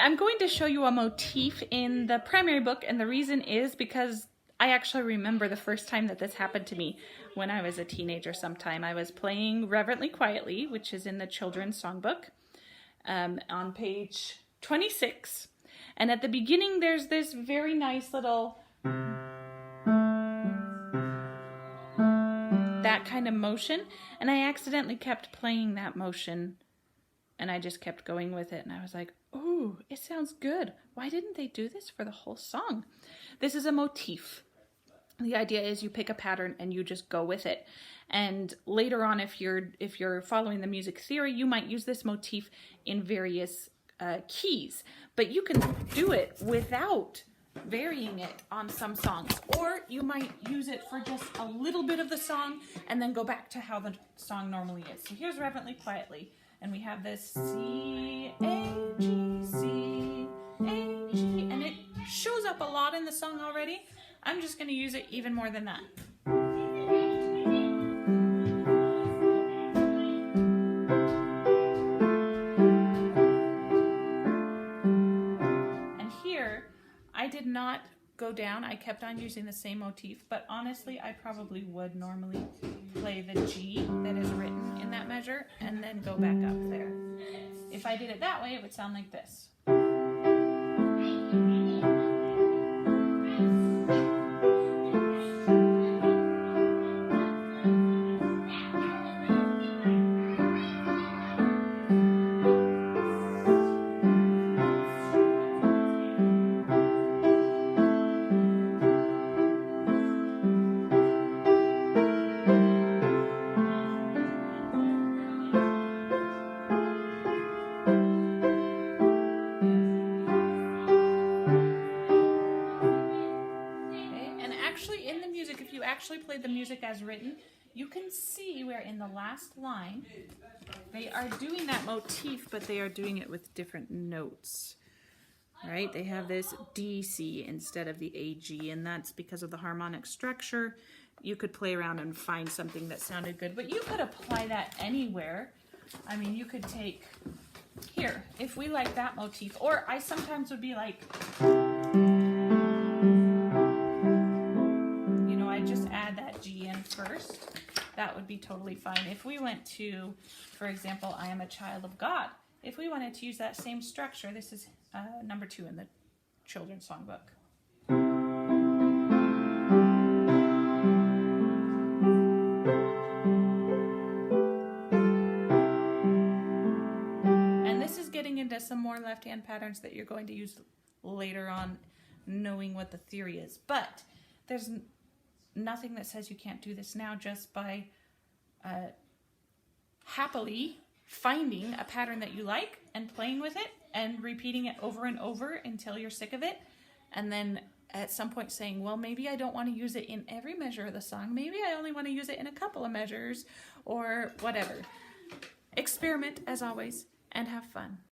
I'm going to show you a motif in the primary book, and the reason is because I actually remember the first time that this happened to me when I was a teenager sometime. I was playing Reverently Quietly, which is in the children's songbook, on page 26. And at the beginning, there's this very nice little, that kind of motion. And I accidentally kept playing that motion, and I just kept going with it. And I was like, ooh, it sounds good. Why didn't they do this for the whole song? This is a motif. The idea is you pick a pattern and you just go with it. And later on, if you're following the music theory, you might use this motif in various keys. But you can do it without varying it on some songs. Or you might use it for just a little bit of the song and then go back to how the song normally is. So here's Reverently Quietly. And we have this C, A, G, C, A, G, and it shows up a lot in the song already. I'm just going to use it even more than that. And here, I did not go down. I kept on using the same motif, but honestly, I probably would normally play the G that is written in that measure and then go back up there. If I did it that way, it would sound like this. If you actually play the music as written, you can see where in the last line they are doing that motif, but they are doing it with different notes. Right? They have this D, C instead of the A, G, and that's because of the harmonic structure. You could play around and find something that sounded good, but you could apply that anywhere. I mean, you could take, here, if we like that motif, or I sometimes would be like, just add that G in first. That would be totally fine. If we went to, for example, I am a child of God. If we wanted to use that same structure, this is number 2 in the children's songbook. And this is getting into some more left-hand patterns that you're going to use later on, knowing what the theory is. But there's nothing that says you can't do this now just by happily finding a pattern that you like and playing with it and repeating it over and over until you're sick of it. And then at some point saying, well, maybe I don't want to use it in every measure of the song. Maybe I only want to use it in a couple of measures or whatever. Experiment as always and have fun.